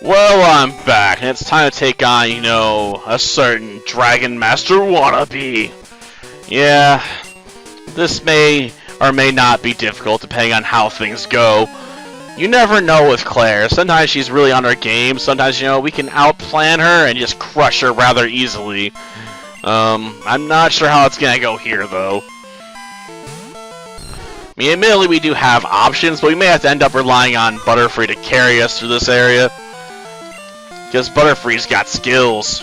Well, I'm back, and it's time to take on, a certain Dragon Master wannabe. Yeah, this may or may not be difficult, depending on how things go. You never know with Claire. Sometimes she's really on her game. Sometimes, we can outplan her and just crush her rather easily. I'm not sure how it's gonna go here, though. I mean, admittedly, we do have options, but we may have to end up relying on Butterfree to carry us through this area. Because Butterfree's got skills.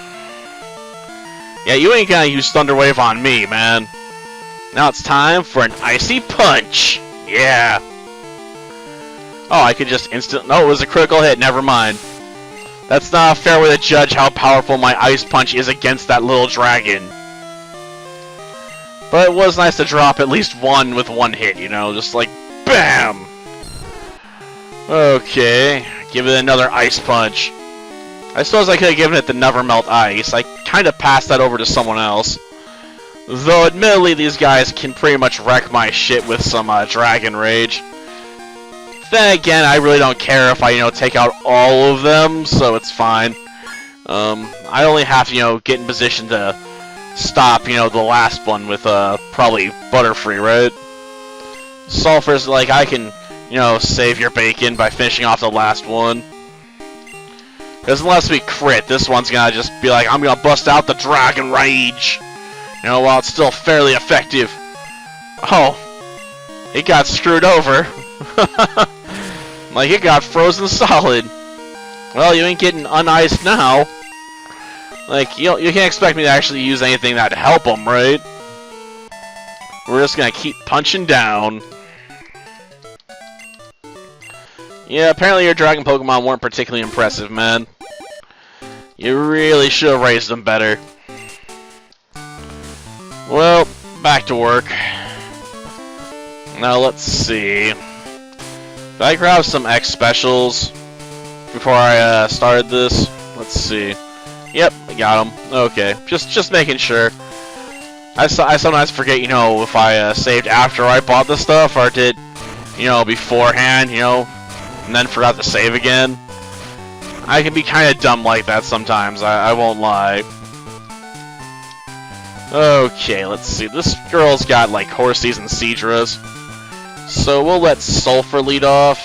Yeah, you ain't gonna use Thunder Wave on me, man. Now it's time for an Icy Punch. Yeah. Oh, I could just instant... No, it was a critical hit. Never mind. That's not a fair way to judge how powerful my Ice Punch is against that little dragon. But it was nice to drop at least one with one hit, just like, BAM! Okay, give it another Ice Punch. I suppose I could have given it the Never Melt Ice. I kind of passed that over to someone else. Though, admittedly, these guys can pretty much wreck my shit with some Dragon Rage. Then again, I really don't care if I, take out all of them, so it's fine. I only have to, get in position to stop, the last one with, probably Butterfree, right? Sulfur's like, I can, save your bacon by finishing off the last one. Because unless we crit, this one's gonna just be like, I'm gonna bust out the Dragon Rage! While it's still fairly effective. Oh, it got screwed over. Like, it got frozen solid. Well, you ain't getting uniced now. Like, you can't expect me to actually use anything that'd help them, right? We're just gonna keep punching down. Yeah, apparently your Dragon Pokemon weren't particularly impressive, man. You really should have raised them better. Well, back to work. Now, let's see. Did I grab some X specials before I started this? Let's see. Yep, I got them. Okay, just making sure. I sometimes forget, if I saved after I bought the stuff, or did, beforehand, and then forgot to save again. I can be kind of dumb like that sometimes, I won't lie. Okay, let's see. This girl's got, like, Horsies and Seadras. So we'll let Sulfur lead off.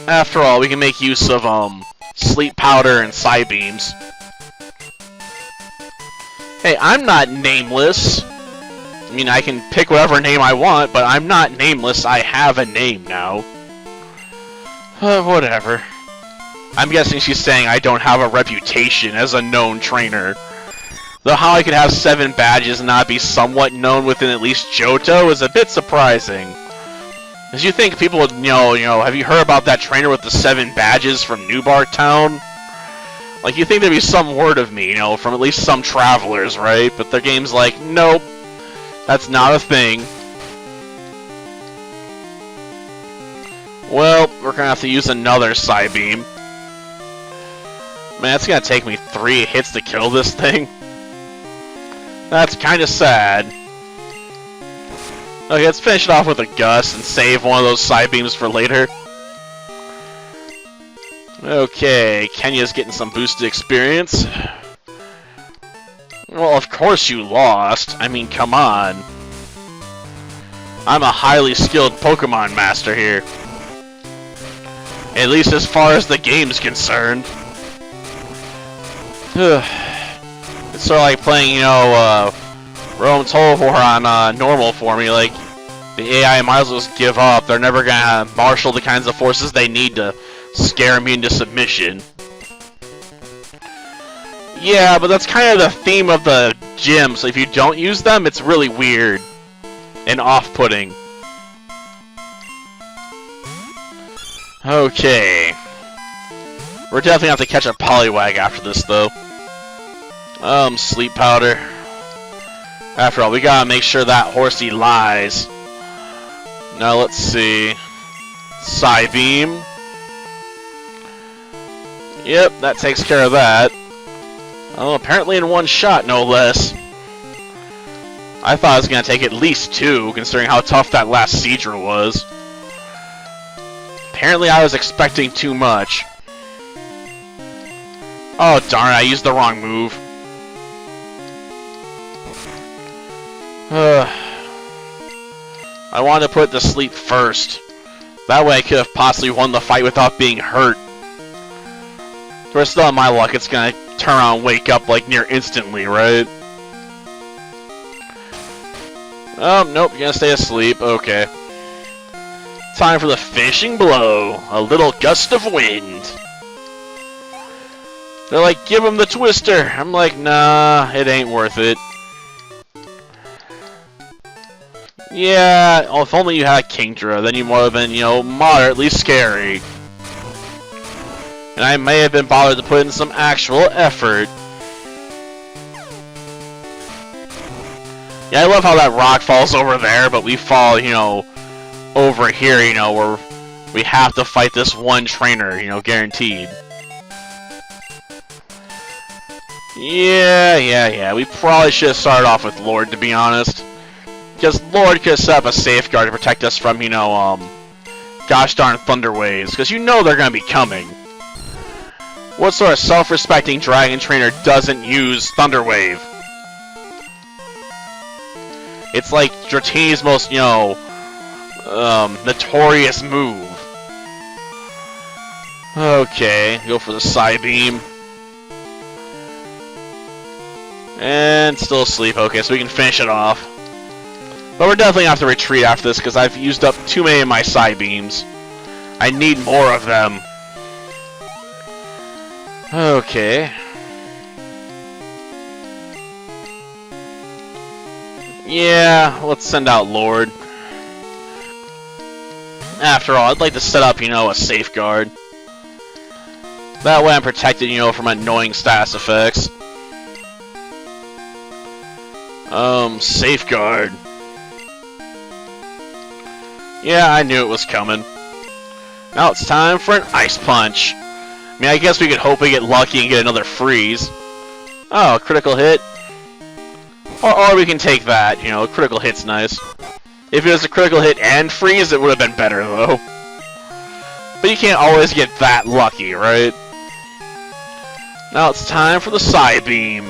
After all, we can make use of, Sleep Powder and Psybeams. Hey, I'm not nameless. I mean, I can pick whatever name I want, but I'm not nameless. I have a name now. Whatever. I'm guessing she's saying I don't have a reputation as a known trainer. Though how I could have 7 badges and not be somewhat known within at least Johto is a bit surprising. As you think people would, have you heard about that trainer with the 7 badges from Newbark Town? Like, you think there'd be some word of me, from at least some travelers, right? But their game's like, nope. That's not a thing. Well, we're gonna have to use another Psybeam. Man, it's gonna take me 3 hits to kill this thing. That's kinda sad. Okay, let's finish it off with a Gust and save one of those Psybeams for later. Okay, Kenya's getting some boosted experience. Well, of course you lost. I mean, come on. I'm a highly skilled Pokemon master here. At least as far as the game's concerned. It's sort of like playing, Rome Tolvor on normal for me. Like, the AI might as well just give up. They're never gonna marshal the kinds of forces they need to scare me into submission. Yeah, but that's kind of the theme of the gym, so if you don't use them, it's really weird and off-putting. Okay. We're definitely gonna have to catch a Poliwag after this, though. Sleep Powder. After all, we gotta make sure that Horsey lies. Now, let's see. Psybeam. Yep, that takes care of that. Oh, apparently in one shot, no less. I thought it was going to take at least 2, considering how tough that last Seadra was. Apparently I was expecting too much. Oh darn, I used the wrong move. I wanted to put it to sleep first. That way I could have possibly won the fight without being hurt. But still, in my luck, it's gonna turn around and wake up like near instantly, right? Oh, nope, you're gonna stay asleep. Okay. Time for the finishing blow. A little gust of wind. They're like, give him the twister. I'm like, nah, it ain't worth it. Yeah, if only you had Kingdra, then you would have been, you know, moderately scary. And I may have been bothered to put in some actual effort. Yeah, I love how that rock falls over there, but we fall, you know, over here, you know, where we have to fight this one trainer, you know, guaranteed. Yeah. We probably should have started off with Lord, to be honest. Because Lord could have set up a safeguard to protect us from, you know, gosh darn Thunder Waves. Because you know they're going to be coming. What sort of self-respecting dragon trainer doesn't use Thunder Wave? It's like Dratini's most, you know, notorious move. Okay, go for the side beam. And still asleep. Okay, so we can finish it off. But we're definitely going to have to retreat after this because I've used up too many of my side beams. I need more of them. Okay. Yeah, let's send out Lord. After all, I'd like to set up, you know, a safeguard. That way I'm protected, you know, from annoying status effects. Safeguard. Yeah, I knew it was coming. Now it's time for an Ice Punch. I mean, I guess we could hope we get lucky and get another freeze. Oh, a critical hit. Or we can take that, you know, a critical hit's nice. If it was a critical hit and freeze, it would have been better, though. But you can't always get that lucky, right? Now it's time for the side beam.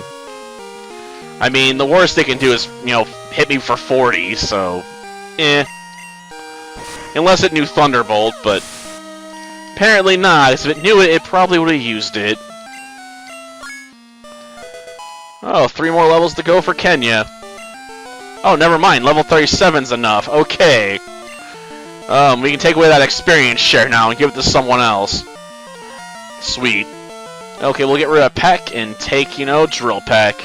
I mean, the worst they can do is, you know, hit me for 40, so... eh. Unless it knew Thunderbolt, but... apparently not, because if it knew it, it probably would have used it. Oh, 3 more levels to go for Kenya. Oh, never mind, level 37's enough. Okay. We can take away that experience share now and give it to someone else. Sweet. Okay, we'll get rid of Peck and take, you know, Drill Peck.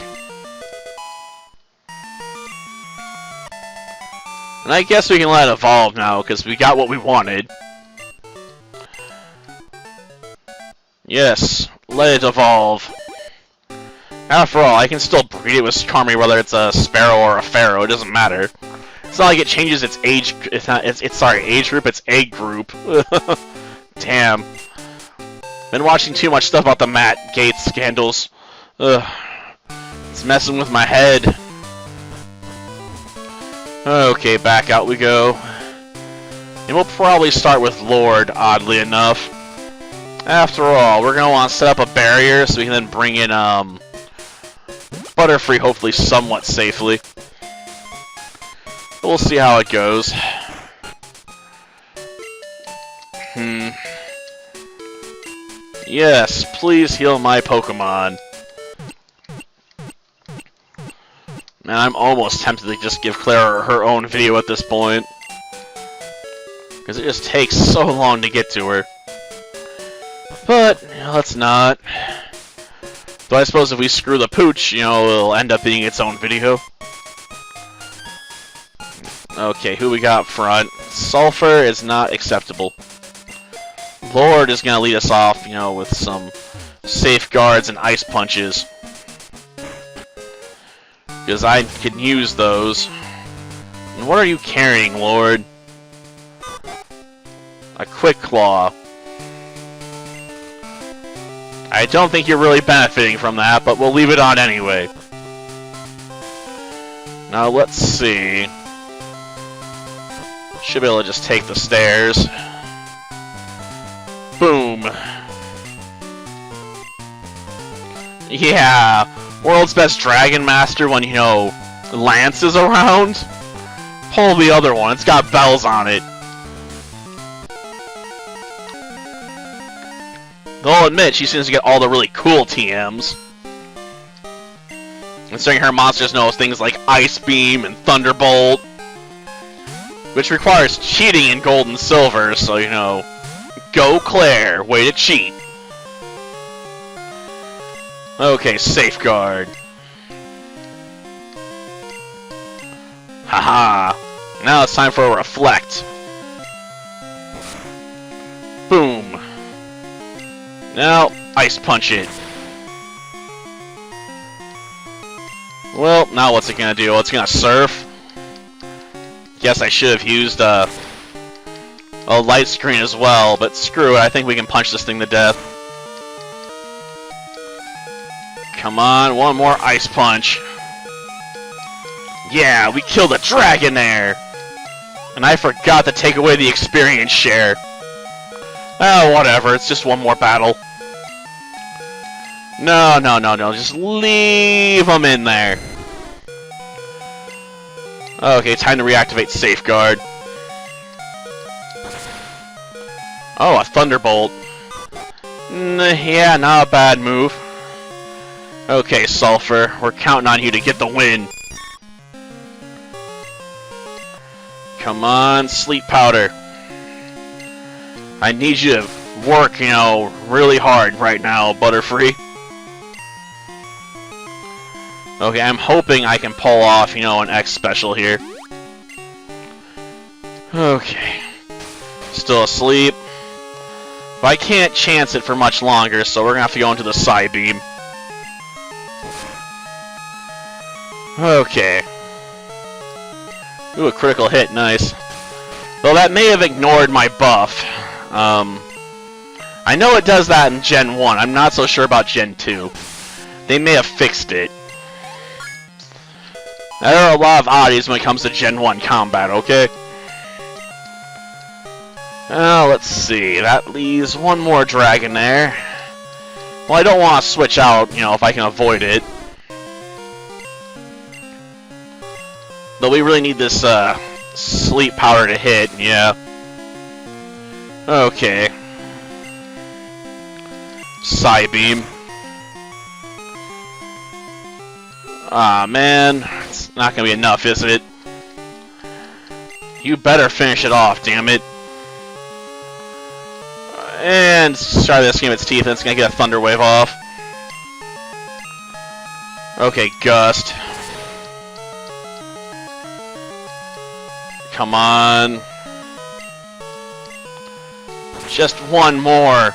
And I guess we can let it evolve now, because we got what we wanted. Yes, let it evolve. After all, I can still breed it with Charmy, whether it's a Sparrow or a Pharaoh, it doesn't matter. It's not like it changes its age, age group, its egg group. Damn. Been watching too much stuff about the Matt Gates scandals. Ugh. It's messing with my head. Okay, back out we go. And we'll probably start with Lord, oddly enough. After all, we're going to want to set up a barrier so we can then bring in, Butterfree, hopefully somewhat safely. We'll see how it goes. Yes, please heal my Pokemon. Man, I'm almost tempted to just give Clair her own video at this point. Because it just takes so long to get to her. But, you know, let's not. Though I suppose if we screw the pooch, you know, it'll end up being its own video. Okay, who we got up front? Sulfur is not acceptable. Lord is going to lead us off, you know, with some safeguards and ice punches. Because I can use those. And what are you carrying, Lord? A Quick Claw. I don't think you're really benefiting from that, but we'll leave it on anyway. Now, let's see. Should be able to just take the stairs. Yeah, world's best Dragon Master when, you know, Lance is around. Pull the other one, it's got bells on it. Though I'll admit, she seems to get all the really cool TMs. Considering her monsters know things like Ice Beam and Thunderbolt, which requires cheating in Gold and Silver, so, you know, go Clair, way to cheat. Okay, Safeguard. Haha. Now it's time for a Reflect. Boom. Now, Ice Punch it. Well, now what's it gonna do? Well, it's gonna Surf. Guess I should have used a Light Screen as well, but screw it, I think we can punch this thing to death. Come on, one more Ice Punch. Yeah, we killed a dragon there! And I forgot to take away the experience share. Oh, whatever, it's just one more battle. No, just leave them in there. Okay, time to reactivate Safeguard. Oh, a Thunderbolt. Yeah, not a bad move. Okay, Sulfur, we're counting on you to get the win. Come on, Sleep Powder. I need you to work, you know, really hard right now, Butterfree. Okay, I'm hoping I can pull off, you know, an X special here. Okay. Still asleep. But I can't chance it for much longer, so we're gonna have to go into the Psy Beam. Okay. Ooh, a critical hit, nice. Though that may have ignored my buff. I know it does that in Gen 1, I'm not so sure about Gen 2. They may have fixed it. There are a lot of oddities when it comes to Gen 1 combat, okay? Let's see, that leaves one more dragon there. Well, I don't want to switch out, you know, if I can avoid it. Though we really need this, Sleep Powder to hit, yeah. Okay. Psy Beam. Aw, man. It's not gonna be enough, is it? You better finish it off, damn it. And try this game its teeth, and it's gonna get a Thunder Wave off. Okay, Gust. Come on. Just one more.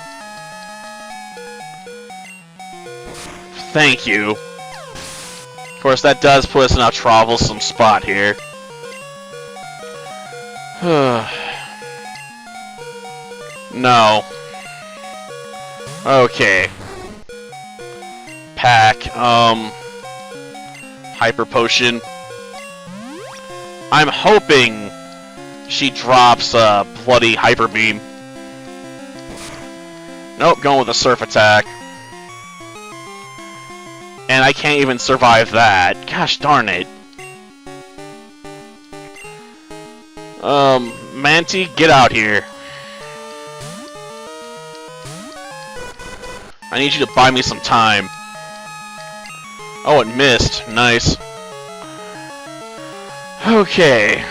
Thank you. Of course, that does put us in a troublesome spot here. No. Okay. Pack, Hyper Potion. I'm hoping she drops a bloody Hyper Beam. Nope, going with a Surf Attack. And I can't even survive that. Gosh darn it. Manti, get out here. I need you to buy me some time. Oh, it missed. Nice. Okay.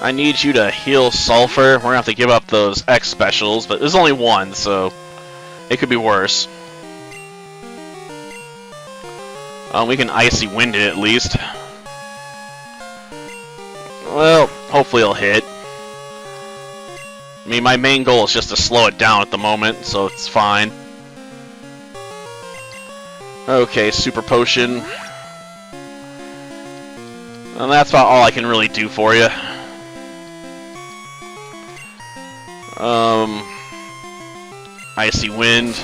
I need you to heal Sulfur. We're gonna have to give up those X specials, but there's only one, so it could be worse. We can Icy Wind it at least. Well, hopefully it'll hit. I mean, my main goal is just to slow it down at the moment, so it's fine. Okay, Super Potion. And that's about all I can really do for you. Icy Wind.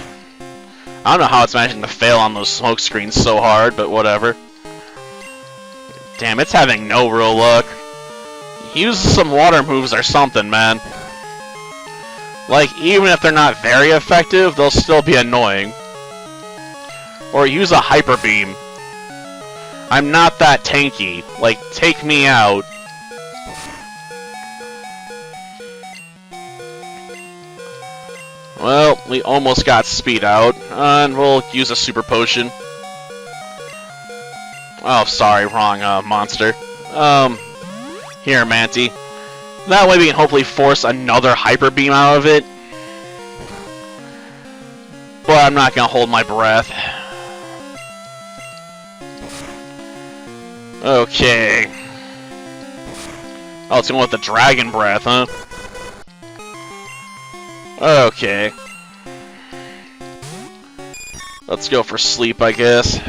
I don't know how it's managing to fail on those smoke screens so hard, but whatever. Damn, it's having no real luck. Use some water moves or something, man. Like, even if they're not very effective, they'll still be annoying. Or use a hyper beam. I'm not that tanky. Like, take me out. Well, we almost got speed out, and we'll use a super potion. Oh, sorry, wrong monster. Here, Manti. That way we can hopefully force another hyper beam out of it. But I'm not gonna hold my breath. Okay. Oh, it's going with the dragon breath, huh? Okay. Let's go for sleep, I guess.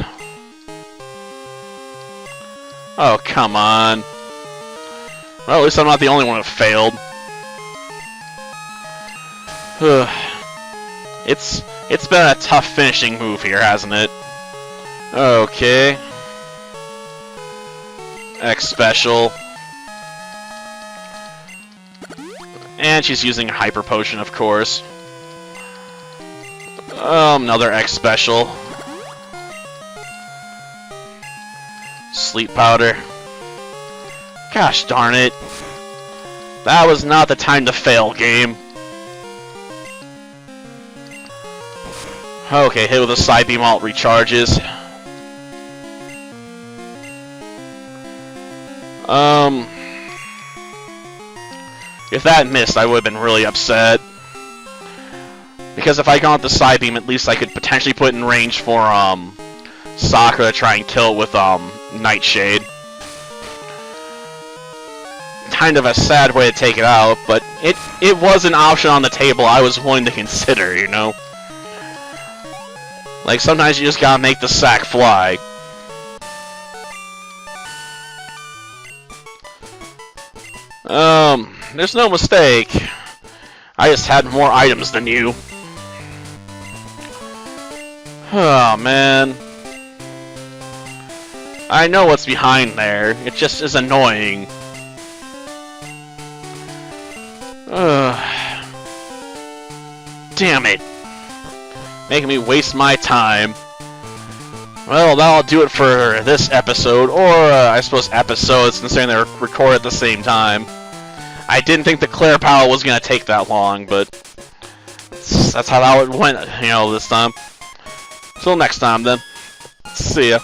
Oh, come on. Well, at least I'm not the only one who failed. It's been a tough finishing move here, hasn't it? Okay. X special. And she's using Hyper Potion, of course. Another X special. Sleep Powder. Gosh darn it. That was not the time to fail, game. Okay, hit with a Side Beam Alt recharges. If that missed, I would have been really upset. Because if I got the Side Beam, at least I could potentially put in range for, Sakura to try and kill it with, Nightshade. Kind of a sad way to take it out, but it was an option on the table I was willing to consider, you know? Like, sometimes you just gotta make the sack fly. There's no mistake. I just had more items than you. Oh, man. I know what's behind there. It just is annoying. Damn it. Making me waste my time. Well, that'll do it for this episode, or I suppose episodes, considering they're recorded at the same time. I didn't think the Clair Power was going to take that long, but that's how that went, you know, this time. Till next time, then. See ya.